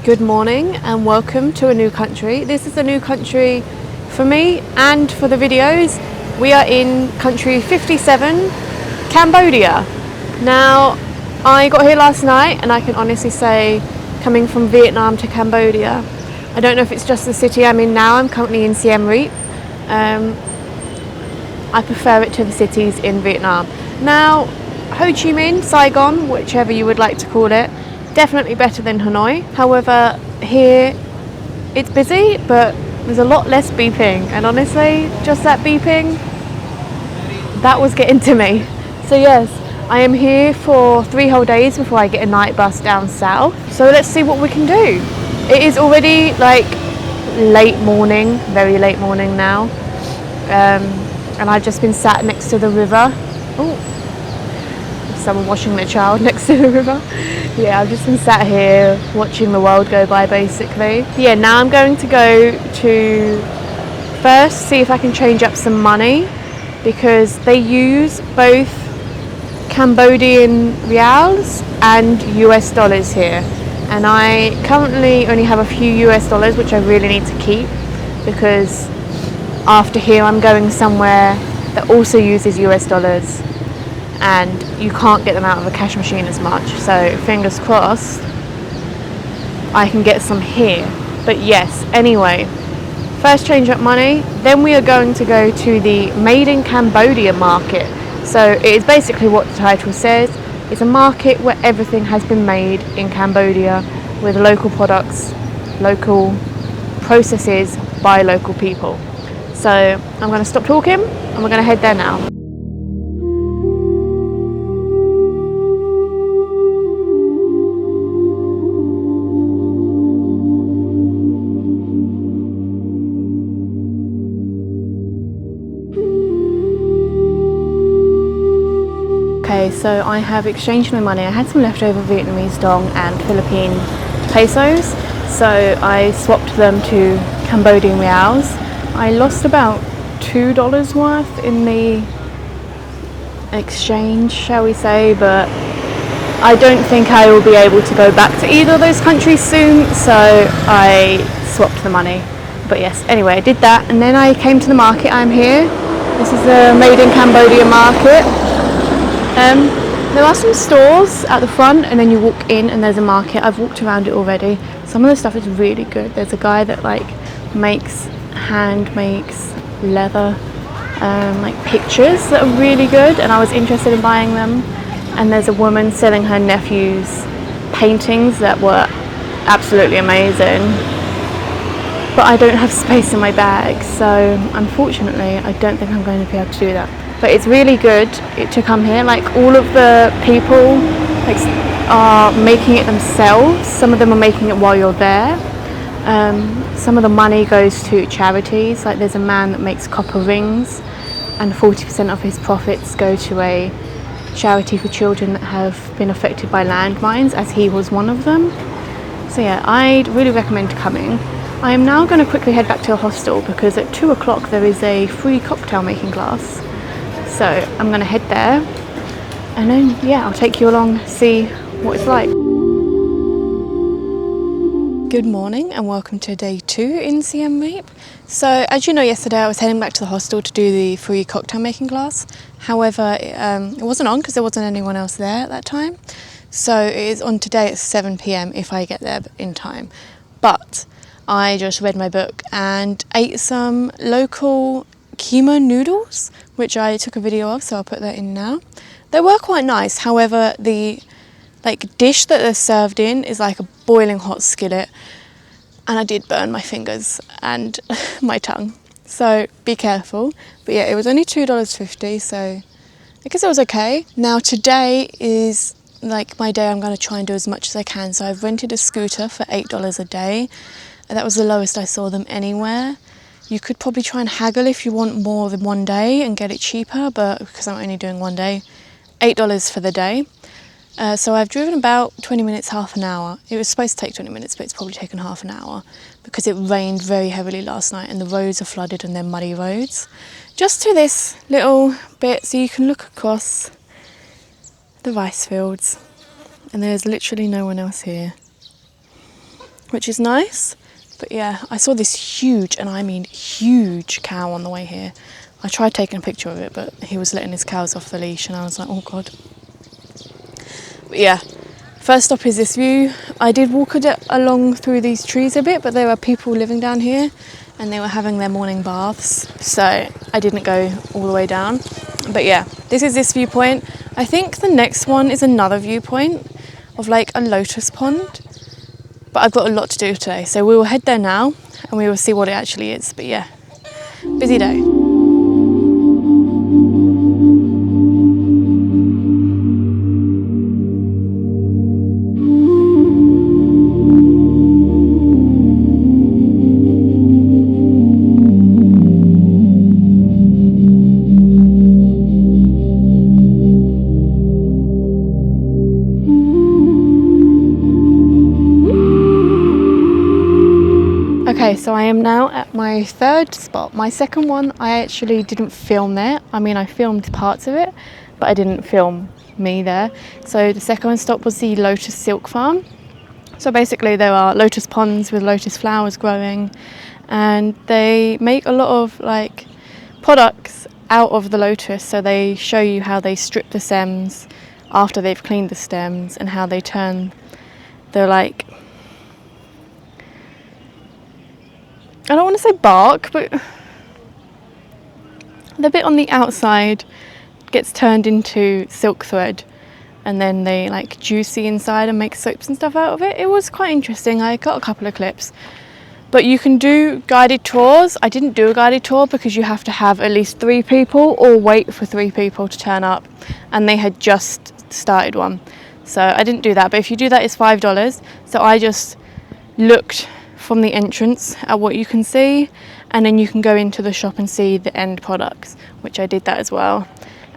Good morning and welcome to a new country. This is a new country for me and for the videos. We are in country 57, Cambodia. Now, I got here last night and I can honestly say, coming from Vietnam to Cambodia, I don't know if it's just the city I'm in now. I'm currently in Siem Reap. I prefer it to the cities in Vietnam. Now, Ho Chi Minh, Saigon, whichever you would like to call it, definitely better than Hanoi. However, here it's busy, but there's a lot less beeping, and honestly, just that beeping, that was getting to me. So yes, I am here for 3 whole days before I get a night bus down south. So let's see what we can do. It is already like late morning, very late morning now, and I've just been sat next to the river. Oh, someone washing their child next to the river. Yeah, I've just been sat here watching the world go by basically. Yeah, now I'm going to go to first see if I can change up some money, because they use both Cambodian reals and US dollars here, and I currently only have a few US dollars which I really need to keep, because after here I'm going somewhere that also uses US dollars and you can't get them out of a cash machine as much, so fingers crossed I can get some here. But yes, anyway, first change up money, then we are going to go to the Made in Cambodia market. So it is basically what the title says. It's a market where everything has been made in Cambodia with local products, local processes by local people. So I'm going to stop talking and we're going to head there now. Okay, so I have exchanged my money. I had some leftover Vietnamese dong and Philippine pesos, so I swapped them to Cambodian reals. I lost about $2 worth in the exchange, shall we say, but I don't think I will be able to go back to either of those countries soon, so I swapped the money. But yes, anyway, I did that, and then I came to the market. I'm here. This is the Made in Cambodia market. There are some stores at the front, and then you walk in and there's a market. I've walked around it already. Some of the stuff is really good. There's a guy that hand makes leather pictures that are really good, and I was interested in buying them. And there's a woman selling her nephew's paintings that were absolutely amazing, but I don't have space in my bag, so unfortunately I don't think I'm going to be able to do that. But it's really good to come here. Like, all of the people are making it themselves. Some of them are making it while you're there. Some of the money goes to charities. Like, there's a man that makes copper rings, and 40% of his profits go to a charity for children that have been affected by landmines, as he was one of them. So yeah, I'd really recommend coming. I am now going to quickly head back to the hostel, because at 2 o'clock there is a free cocktail making class. So I'm going to head there, and then yeah, I'll take you along, see what it's like. Good morning and welcome to day 2 in Siem Reap. So as you know, yesterday I was heading back to the hostel to do the free cocktail making class. However, it wasn't on because there wasn't anyone else there at that time. So it is on today at 7 PM if I get there in time. But I just read my book and ate some local keema noodles, which I took a video of, so I'll put that in now. They were quite nice. However, the dish that they're served in is like a boiling hot skillet, and I did burn my fingers and my tongue, so be careful. But yeah, it was only $2.50, so I guess it was okay. Now today is like my day. I'm going to try and do as much as I can, so I've rented a scooter for $8 a day, and that was the lowest I saw them anywhere. You could probably try and haggle if you want more than one day and get it cheaper, but because I'm only doing one day, $8 for the day. So I've driven about 20 minutes, half an hour. It was supposed to take 20 minutes, but it's probably taken half an hour because it rained very heavily last night and the roads are flooded and they're muddy roads. Just to this little bit, so you can look across the rice fields, and there's literally no one else here. which is nice. But yeah, I saw this huge, and I mean huge, cow on the way here. I tried taking a picture of it, but he was letting his cows off the leash, and I was like, oh god. But yeah, first stop is this view. I did walk along through these trees a bit, but there were people living down here and they were having their morning baths, so I didn't go all the way down. But yeah, this is this viewpoint. I think the next one is another viewpoint of like a lotus pond, but I've got a lot to do today, so we will head there now and we will see what it actually is. But yeah, busy day. Okay, so I am now at my third spot. My second one, I actually didn't film there. I mean, I filmed parts of it, but I didn't film me there. So the second stop was the Lotus Silk Farm. So basically there are lotus ponds with lotus flowers growing, and they make a lot of like products out of the lotus. So they show you how they strip the stems after they've cleaned the stems, and how they turn the like, I don't want to say bark, but the bit on the outside gets turned into silk thread, and then they like juicy inside and make soaps and stuff out of it. It was quite interesting. I got a couple of clips. But you can do guided tours. I didn't do a guided tour because you have to have at least 3 people or wait for 3 people to turn up, and they had just started one. So I didn't do that, but if you do that, it's $5. So I just looked from the entrance at what you can see, and then you can go into the shop and see the end products, which I did that as well.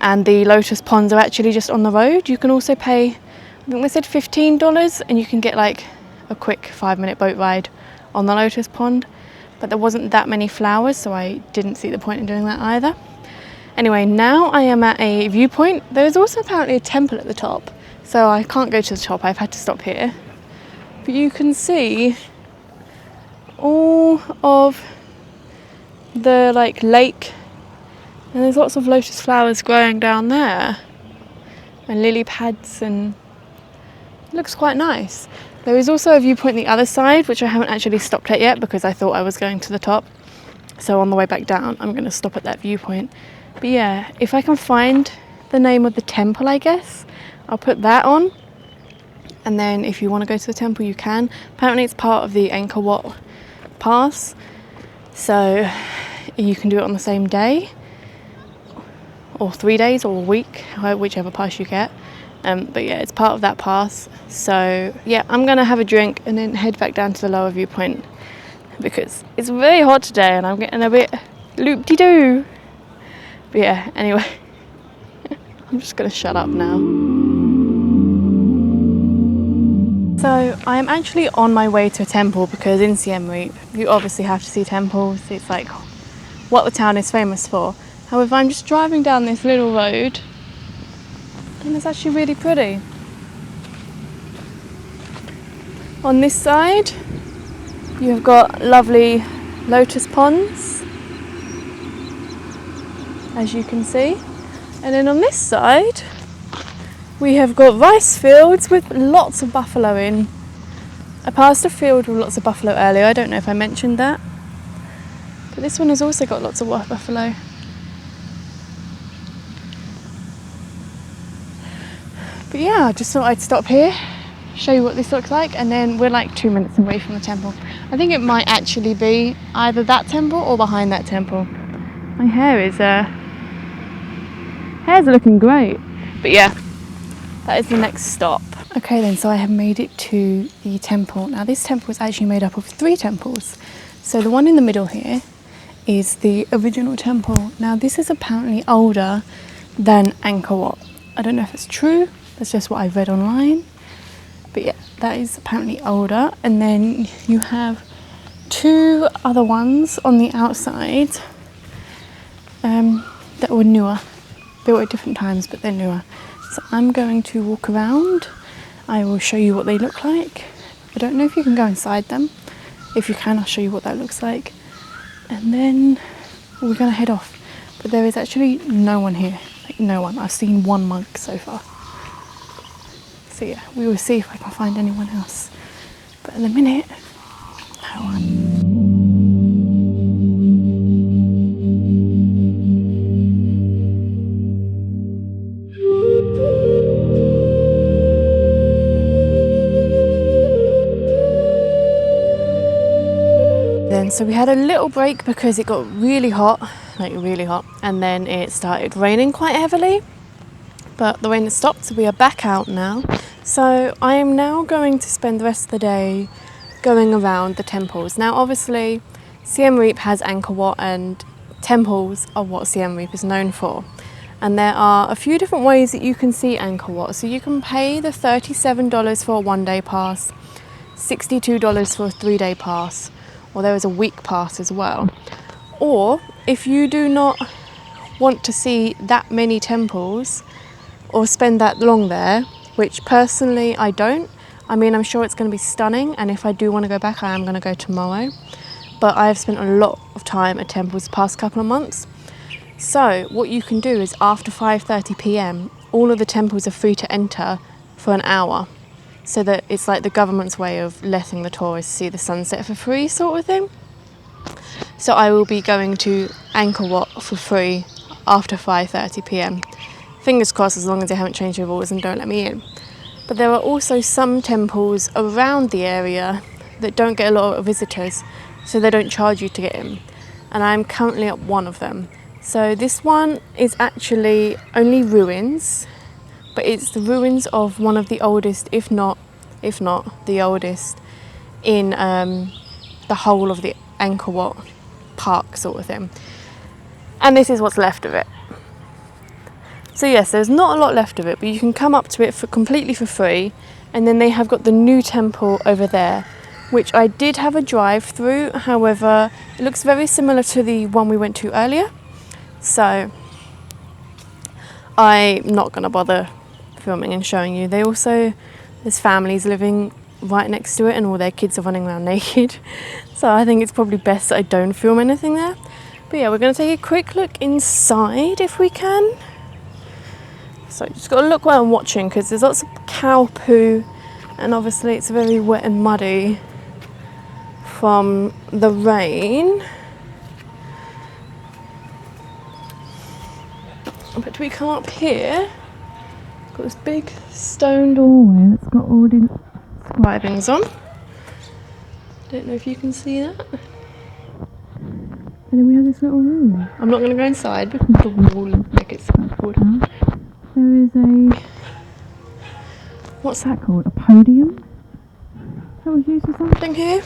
And the lotus ponds are actually just on the road. You can also pay, I think they said $15, and you can get like a quick 5-minute boat ride on the lotus pond, but there wasn't that many flowers, so I didn't see the point in doing that either. Anyway, now I am at a viewpoint. There is also apparently a temple at the top, so I can't go to the top. I've had to stop here, but you can see all of the like lake, and there's lots of lotus flowers growing down there and lily pads, and it looks quite nice. There is also a viewpoint the other side, which I haven't actually stopped at yet because I thought I was going to the top, so on the way back down I'm going to stop at that viewpoint. But yeah, if I can find the name of the temple, I guess I'll put that on, and then if you want to go to the temple you can. Apparently it's part of the Angkor Wat pass, so you can do it on the same day or 3 days or a week, whichever pass you get. But yeah, it's part of that pass. So yeah, I'm gonna have a drink and then head back down to the lower viewpoint because it's very hot today and I'm getting a bit loop-de-doo. But yeah, anyway, I'm just gonna shut up now. So I am actually on my way to a temple because in Siem Reap you obviously have to see temples. It's like what the town is famous for. However, I'm just driving down this little road and it's actually really pretty. On this side you've got lovely lotus ponds, as you can see, and then on this side we have got rice fields with lots of buffalo in. I passed a field with lots of buffalo earlier, I don't know if I mentioned that, but this one has also got lots of buffalo. But yeah, I just thought I'd stop here, show you what this looks like, and then we're like 2 minutes away from the temple. I think it might actually be either that temple or behind that temple. My hair's looking great. But yeah, that is the next stop. Okay then, so I have made it to the temple. Now this temple is actually made up of 3 temples. So the one in the middle here is the original temple. Now this is apparently older than Angkor Wat. I don't know if it's true, that's just what I've read online. But yeah, that is apparently older. And then you have 2 other ones on the outside that were newer. Built at different times, but they're newer. So I'm going to walk around. I will show you what they look like I don't know if you can go inside them. If you can, I'll show you what that looks like. And then we're gonna head off. But there is actually no one here, like no one. I've seen one monk so far. So yeah, we will see if I can find anyone else. But in a minute, no one. So we had a little break because it got really hot, and then it started raining quite heavily, but the rain has stopped, so we are back out now. So I am now going to spend the rest of the day going around the temples. Now obviously Siem Reap has Angkor Wat, and temples are what Siem Reap is known for. And there are a few different ways that you can see Angkor Wat. So you can pay the $37 for a 1-day pass, $62 for a 3-day pass, or there is a week pass as well. Or if you do not want to see that many temples or spend that long there, which personally I don't. I mean, I'm sure it's going to be stunning, and if I do want to go back, I am going to go tomorrow. But I have spent a lot of time at temples the past couple of months. So what you can do is after 5:30 p.m, all of the temples are free to enter for an hour. So that it's like the government's way of letting the tourists see the sunset for free, sort of thing. So I will be going to Angkor Wat for free after 5:30 p.m. Fingers crossed, as long as they haven't changed their rules and don't let me in. But there are also some temples around the area that don't get a lot of visitors, so they don't charge you to get in. And I'm currently at one of them. So this one is actually only ruins, but it's the ruins of one of the oldest, if not the oldest, in the whole of the Angkor Wat park, sort of thing. And this is what's left of it. So yes, there's not a lot left of it, but you can come up to it completely for free. And then they have got the new temple over there, which I did have a drive through. However, it looks very similar to the one we went to earlier. So I'm not going to bother filming and showing you. There's families living right next to it, and all their kids are running around naked. So I think it's probably best that I don't film anything there. But yeah, we're going to take a quick look inside if we can. So just got to look where I'm watching, because there's lots of cow poo, and obviously it's very wet and muddy from the rain. But we come up here, got this big stone doorway that's got all the inscribings on. Don't know if you can see that. And then we have this little room. I'm not going to go inside because the wall looks like it's pulled out. There is a, what's that called? A podium? That was used for something here.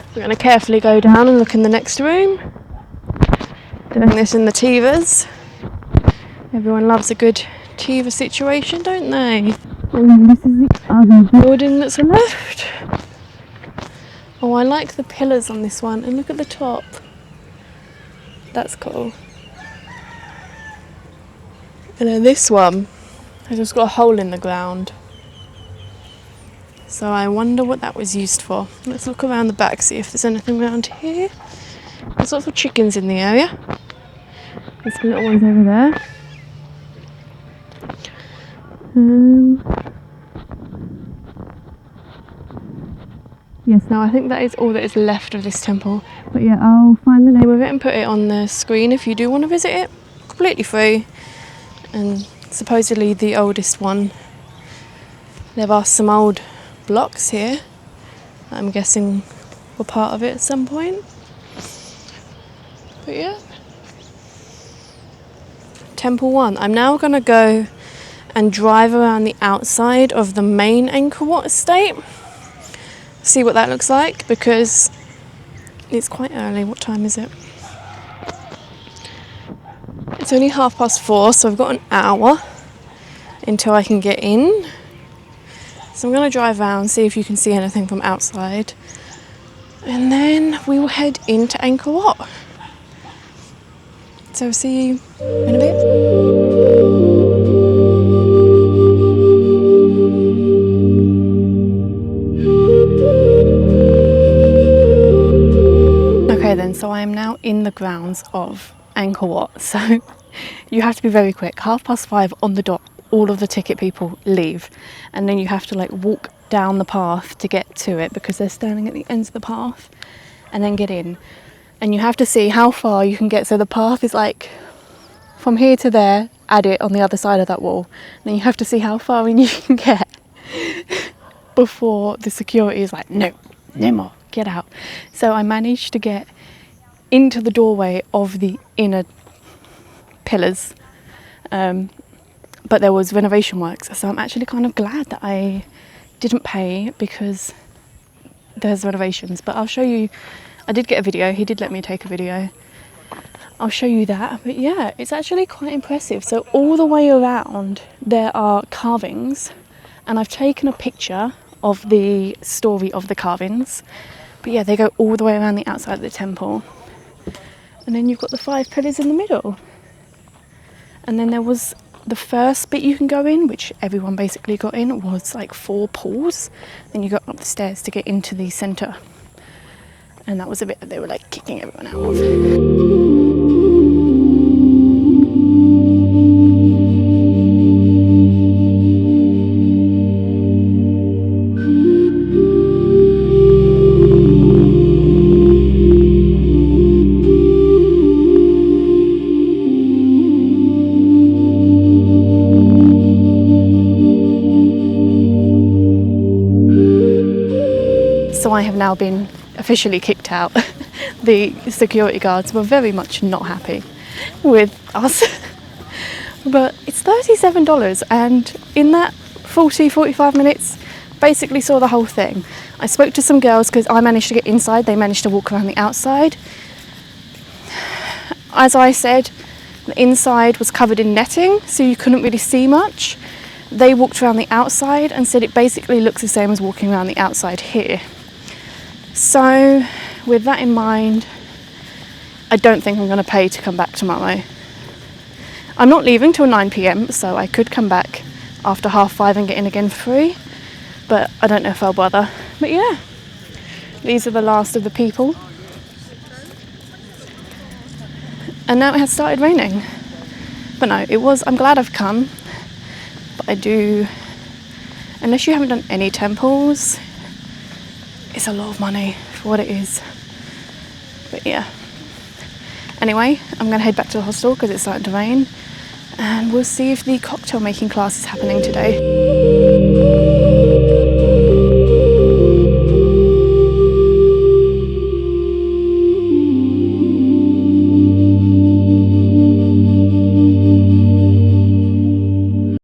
We're going to carefully go down and look in the next room. Doing this in the Tivas. Everyone loves a good Tiva situation, don't they? And then this is the other building that's left. Oh, I like the pillars on this one, and look at the top. That's cool. And then this one has just got a hole in the ground. So I wonder what that was used for. Let's look around the back, see if there's anything around here. There's lots of chickens in the area. There's some little ones over there. Yes, now I think that is all that is left of this temple. But yeah, I'll find the name of it and put it on the screen if you do want to visit it. Completely free. And supposedly the oldest one. There are some old blocks here that I'm guessing were part of it at some point. But yeah. Temple 1. I'm now going to go and drive around the outside of the main Angkor Wat estate. See what that looks like, because it's quite early. What time is it? It's only 4:30, so I've got an hour until I can get in. So I'm going to drive around, see if you can see anything from outside, and then we will head into Angkor Wat. So see you in a bit. Okay then, so I am now in the grounds of Angkor Wat, so you have to be very quick. 5:30 on the dot, all of the ticket people leave, and then you have to like walk down the path to get to it because they're standing at the ends of the path, and then get in. And you have to see how far you can get, so the path is like from here to there, add it on the other side of that wall, and then you have to see how far in you can get before the security is like, no more, get out. So I managed to get into the doorway of the inner pillars, but there was renovation works, so I'm actually kind of glad that I didn't pay because there's renovations. But I'll show you, I did get a video, he did let me take a video, I'll show you that. But yeah, it's actually quite impressive. So all the way around there are carvings, and I've taken a picture of the story of the carvings. But yeah, they go all the way around the outside of the temple. And then you've got the 5 pillars in the middle. And then there was the first bit you can go in, which everyone basically got in, was like 4 pools. Then you go up the stairs to get into the centre. And that was a bit that they were like kicking everyone out of. So I have now been officially kicked out. The security guards were very much not happy with us. But it's $37, and in that 45 minutes basically saw the whole thing. I spoke to some girls because I managed to get inside, they managed to walk around the outside. As I said, the inside was covered in netting, so you couldn't really see much. They walked around the outside and said it basically looks the same as walking around the outside here. So with that in mind, I don't think I'm going to pay to come back tomorrow. I'm not leaving till 9 p.m, so I could come back after 5:30 and get in again for free, but I don't know if I'll bother. But yeah, these are the last of the people. And now it has started raining. But no, I'm glad I've come. But I do, unless you haven't done any temples, it's a lot of money for what it is. But yeah. Anyway, I'm going to head back to the hostel because it's starting to rain. And we'll see if the cocktail making class is happening today.